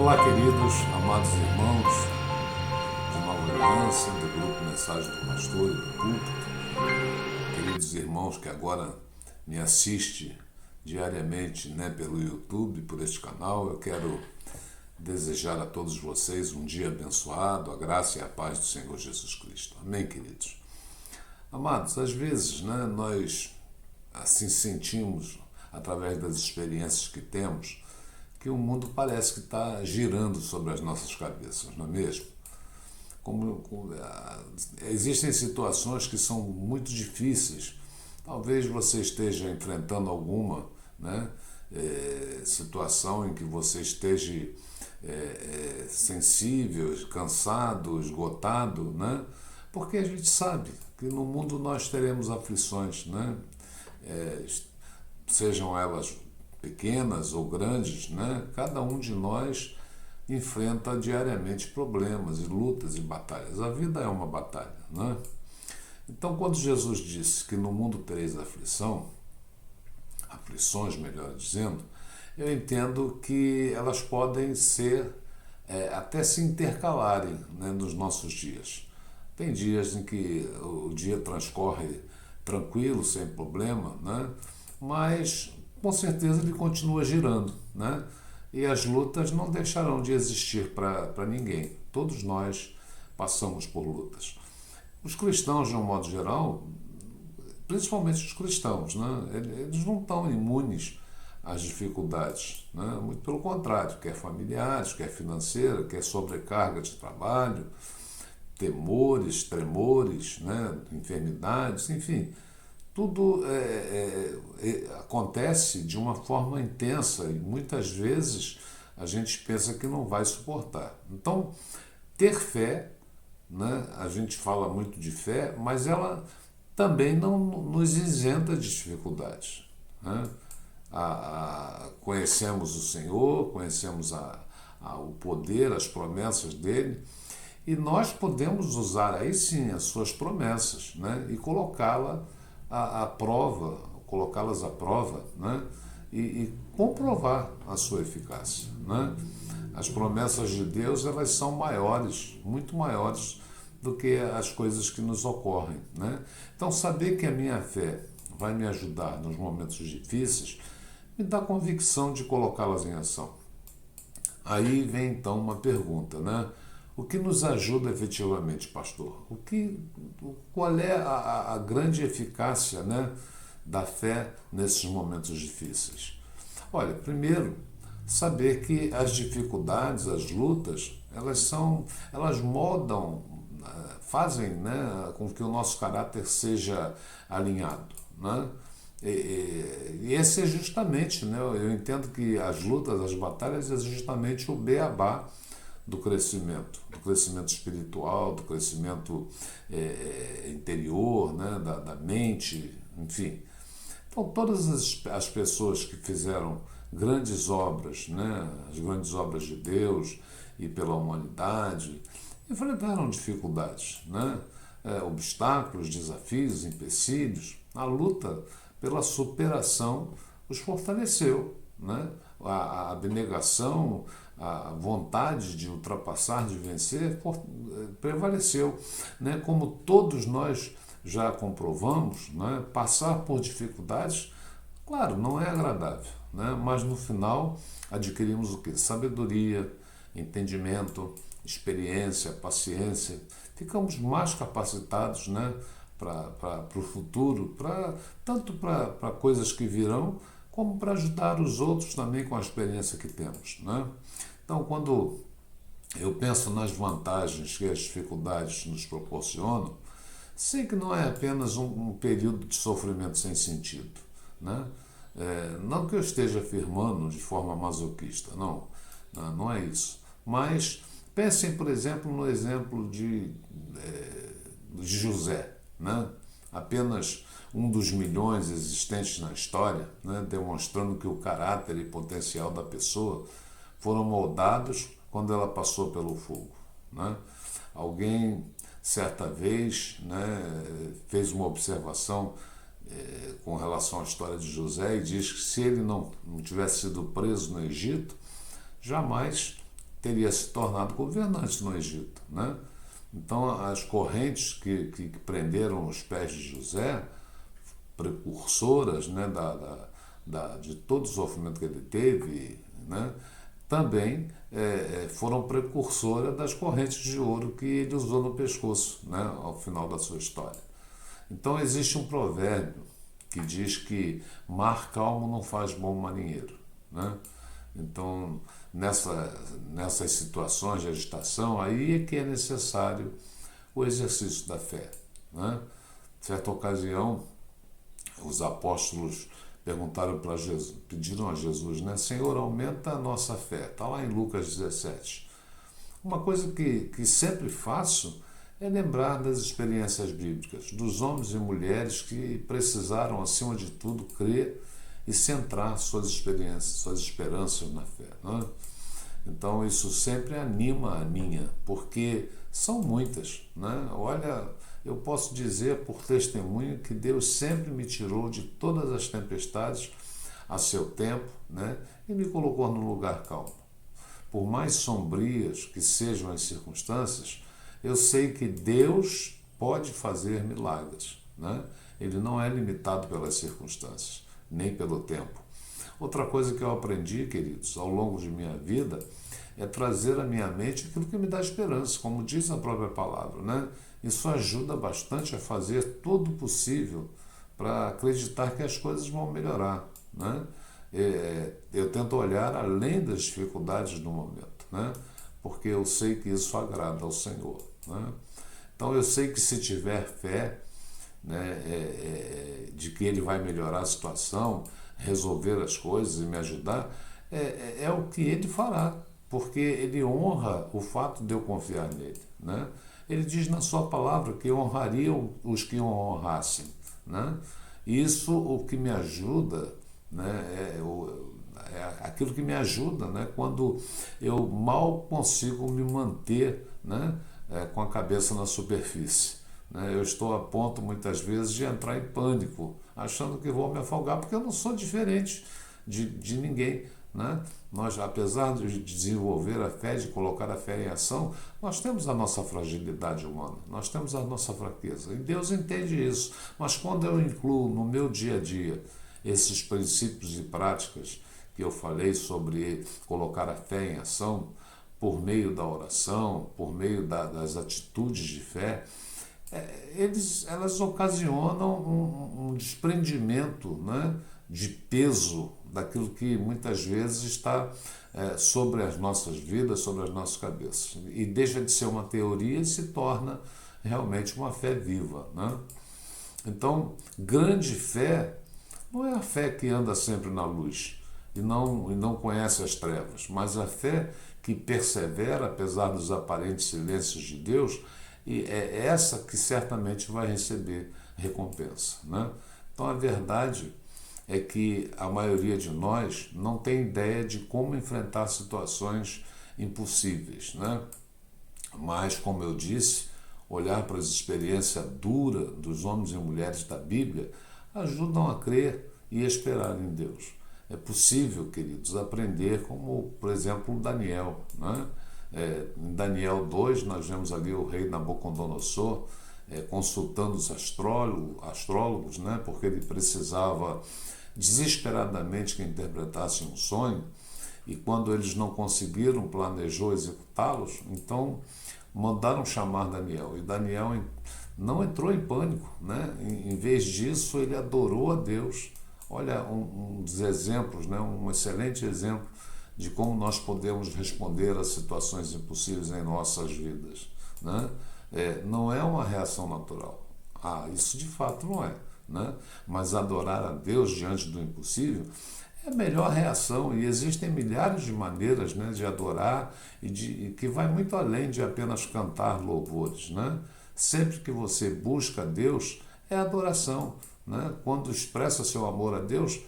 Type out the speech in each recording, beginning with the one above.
Olá, queridos, amados irmãos de Nova Aliança, do grupo Mensagem do Pastor e do Púlpito, queridos irmãos que agora me assistem diariamente, pelo YouTube, por este canal. Eu quero desejar a todos vocês um dia abençoado, a graça e a paz do Senhor Jesus Cristo. Amém, queridos? Amados, às vezes nós assim sentimos, através das experiências que temos, que o mundo parece que está girando sobre as nossas cabeças, não é mesmo? Existem situações que são muito difíceis. Talvez você esteja enfrentando alguma situação em que você esteja sensível, cansado, esgotado, porque a gente sabe que no mundo nós teremos aflições, sejam elas pequenas ou grandes, cada um de nós enfrenta diariamente problemas e lutas e batalhas. A vida é uma batalha, Então, quando Jesus disse que no mundo tereis aflições, melhor dizendo, eu entendo que elas podem ser, até se intercalarem nos nossos dias. Tem dias em que o dia transcorre tranquilo, sem problema, mas com certeza ele continua girando, E as lutas não deixarão de existir para ninguém. Todos nós passamos por lutas. Os cristãos, de um modo geral, principalmente os cristãos, eles não estão imunes às dificuldades, Muito pelo contrário, quer familiares, quer financeira, quer sobrecarga de trabalho, temores, tremores, enfermidades, enfim. Tudo acontece de uma forma intensa e muitas vezes a gente pensa que não vai suportar. Então, ter fé, a gente fala muito de fé, mas ela também não nos isenta de dificuldades. Conhecemos o Senhor, conhecemos o poder, as promessas dele, e nós podemos usar aí sim as suas promessas, e colocá-las à prova, e comprovar a sua eficácia, As promessas de Deus, elas são maiores, muito maiores do que as coisas que nos ocorrem, Então, saber que a minha fé vai me ajudar nos momentos difíceis me dá convicção de colocá-las em ação. Aí vem então uma pergunta, O que nos ajuda efetivamente, pastor? Qual é a grande eficácia, da fé nesses momentos difíceis? Olha, primeiro, saber que as dificuldades, as lutas, elas moldam, fazem, com que o nosso caráter seja alinhado, E esse é justamente, eu entendo que as lutas, as batalhas, é justamente o beabá do crescimento espiritual, do crescimento interior, da mente, enfim. Então, todas as pessoas que fizeram grandes obras, as grandes obras de Deus e pela humanidade, enfrentaram dificuldades, obstáculos, desafios, empecilhos. A luta pela superação os fortaleceu, A abnegação, a vontade de ultrapassar, de vencer, prevaleceu. Como todos nós já comprovamos, passar por dificuldades, claro, não é agradável, mas no final adquirimos o quê? Sabedoria, entendimento, experiência, paciência. Ficamos mais capacitados, para o futuro, tanto para coisas que virão, como para ajudar os outros também com a experiência que temos, Então, quando eu penso nas vantagens que as dificuldades nos proporcionam, sei que não é apenas um período de sofrimento sem sentido, não que eu esteja afirmando de forma masoquista, não é isso. Mas pensem, por exemplo, no exemplo de José, apenas um dos milhões existentes na história, demonstrando que o caráter e potencial da pessoa foram moldados quando ela passou pelo fogo. Alguém, certa vez, fez uma observação com relação à história de José e diz que se ele não tivesse sido preso no Egito, jamais teria se tornado governante no Egito, né? Então, as correntes que prenderam os pés de José, precursoras, né, de todo o sofrimento que ele teve, né, também foram precursoras das correntes de ouro que ele usou no pescoço, né, ao final da sua história. Então, existe um provérbio que diz que mar calmo não faz bom marinheiro, né? Então, nessas situações de agitação, aí é que é necessário o exercício da fé, né? Certa ocasião, os apóstolos perguntaram para Jesus, pediram a Jesus, né? Senhor, aumenta a nossa fé. Está lá em Lucas 17. Uma coisa que sempre faço é lembrar das experiências bíblicas, dos homens e mulheres que precisaram, acima de tudo, crer e centrar suas experiências, suas esperanças na fé, né? Então isso sempre anima a minha, porque são muitas, né? Olha, eu posso dizer por testemunho que Deus sempre me tirou de todas as tempestades a seu tempo, né? E me colocou num lugar calmo. Por mais sombrias que sejam as circunstâncias, eu sei que Deus pode fazer milagres, né? Ele não é limitado pelas circunstâncias, nem pelo tempo. Outra coisa que eu aprendi, queridos, ao longo de minha vida, é trazer à minha mente aquilo que me dá esperança, como diz a própria palavra, né? Isso ajuda bastante a fazer todo o possível para acreditar que as coisas vão melhorar, né? Eu tento olhar além das dificuldades do momento, né? Porque eu sei que isso agrada ao Senhor, né? Então eu sei que se tiver fé, né, de que Ele vai melhorar a situação, resolver as coisas e me ajudar, é o que Ele fará, porque Ele honra o fato de eu confiar nele, né? Ele diz na sua palavra que honrariam os que o honrassem, né? Isso o que me ajuda, né, aquilo que me ajuda, né, quando eu mal consigo me manter, né, com a cabeça na superfície, né? Eu estou a ponto muitas vezes de entrar em pânico, achando que vou me afogar, porque eu não sou diferente de ninguém, né? Nós, apesar de desenvolver a fé, de colocar a fé em ação, nós temos a nossa fragilidade humana, nós temos a nossa fraqueza, e Deus entende isso. Mas quando eu incluo no meu dia a dia esses princípios e práticas que eu falei sobre colocar a fé em ação, por meio da oração, por meio das atitudes de fé, elas ocasionam um desprendimento, né, de peso daquilo que muitas vezes está sobre as nossas vidas, sobre as nossas cabeças. E deixa de ser uma teoria e se torna realmente uma fé viva, né? Então, grande fé não é a fé que anda sempre na luz e não conhece as trevas, mas a fé que persevera apesar dos aparentes silêncios de Deus, e é essa que certamente vai receber recompensa, né? Então, a verdade é que a maioria de nós não tem ideia de como enfrentar situações impossíveis, né? Mas, como eu disse, olhar para as experiências duras dos homens e mulheres da Bíblia ajudam a crer e esperar em Deus. É possível, queridos, aprender como, por exemplo, Daniel, né? Em Daniel 2, nós vemos ali o rei Nabucodonosor consultando os astrólogos, né? Porque ele precisava desesperadamente que interpretassem um sonho, e quando eles não conseguiram, planejou executá-los, então mandaram chamar Daniel, e Daniel não entrou em pânico, né? Em vez disso, ele adorou a Deus. Olha, um dos exemplos, né? Um excelente exemplo de como nós podemos responder a situações impossíveis em nossas vidas, né? Não é uma reação natural. Isso de fato não é, né? Mas adorar a Deus diante do impossível é a melhor reação, e existem milhares de maneiras, né, de adorar e que vai muito além de apenas cantar louvores, né? Sempre que você busca Deus, é adoração, né? Quando expressa seu amor a Deus,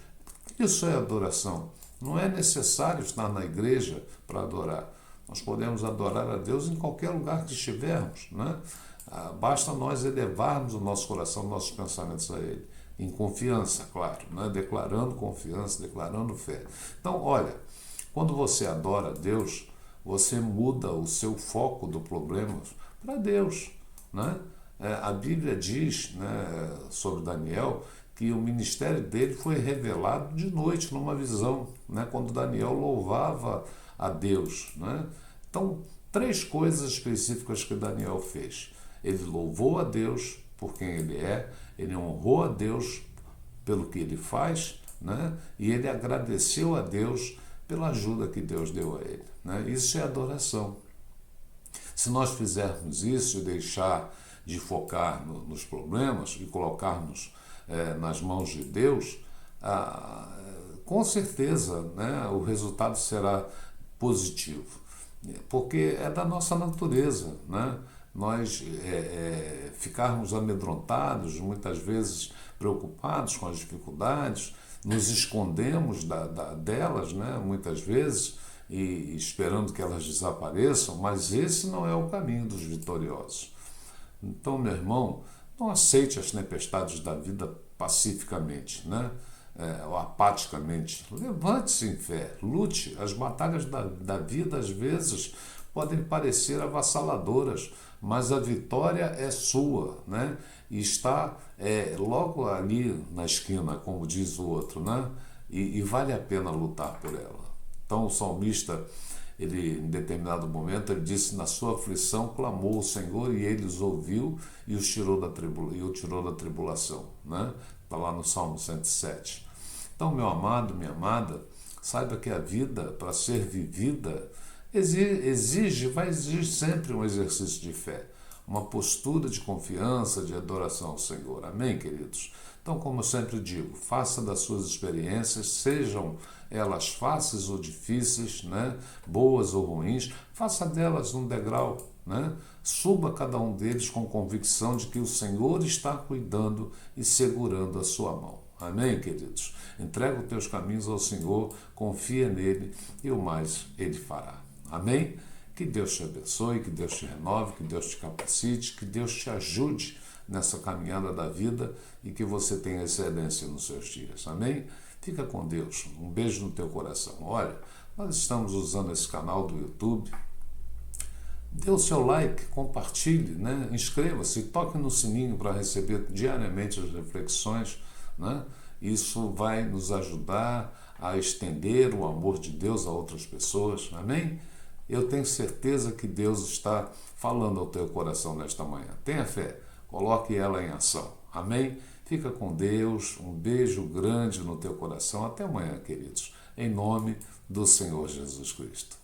isso é adoração. Não é necessário estar na igreja para adorar. Nós podemos adorar a Deus em qualquer lugar que estivermos, né? Basta nós elevarmos o nosso coração, nossos pensamentos a Ele, em confiança, claro, né? Declarando confiança, declarando fé. Então, olha, quando você adora a Deus, você muda o seu foco do problema para Deus, né? A Bíblia diz, né, sobre Daniel que o ministério dele foi revelado de noite, numa visão, né, quando Daniel louvava a Deus, né? Então, três coisas específicas que Daniel fez. Ele louvou a Deus por quem ele é, ele honrou a Deus pelo que ele faz, né? E ele agradeceu a Deus pela ajuda que Deus deu a ele, né? Isso é adoração. Se nós fizermos isso e deixar de focar nos problemas e colocarmos nas mãos de Deus, com certeza, né, o resultado será positivo, porque é da nossa natureza, né? Nós ficarmos amedrontados, muitas vezes preocupados com as dificuldades, nos escondemos delas, né, muitas vezes, e esperando que elas desapareçam, mas esse não é o caminho dos vitoriosos. Então, meu irmão, não aceite as tempestades da vida pacificamente, né? Ou apaticamente. Levante-se em fé, lute. As batalhas da vida, às vezes, podem parecer avassaladoras, mas a vitória é sua, né? E está logo ali na esquina, como diz o outro, né? E vale a pena lutar por ela. Então o salmista, ele, em determinado momento, ele disse: na sua aflição clamou o Senhor e ele os ouviu e o tirou da tribulação, né? Está lá no Salmo 107. Então, meu amado, minha amada, saiba que a vida, para ser vivida, vai exigir sempre um exercício de fé, uma postura de confiança, de adoração ao Senhor. Amém, queridos? Então, como eu sempre digo, faça das suas experiências, sejam elas fáceis ou difíceis, né? Boas ou ruins, faça delas um degrau, né? Suba cada um deles com convicção de que o Senhor está cuidando e segurando a sua mão. Amém, queridos? Entrega os teus caminhos ao Senhor, confia nele e o mais ele fará. Amém? Que Deus te abençoe, que Deus te renove, que Deus te capacite, que Deus te ajude nessa caminhada da vida e que você tenha excelência nos seus dias. Amém? Fica com Deus. Um beijo no teu coração. Olha, nós estamos usando esse canal do YouTube. Dê o seu like, compartilhe, né? Inscreva-se, toque no sininho para receber diariamente as reflexões, né? Isso vai nos ajudar a estender o amor de Deus a outras pessoas. Amém? Eu tenho certeza que Deus está falando ao teu coração nesta manhã. Tenha fé, coloque ela em ação. Amém? Fica com Deus, um beijo grande no teu coração. Até amanhã, queridos, em nome do Senhor Jesus Cristo.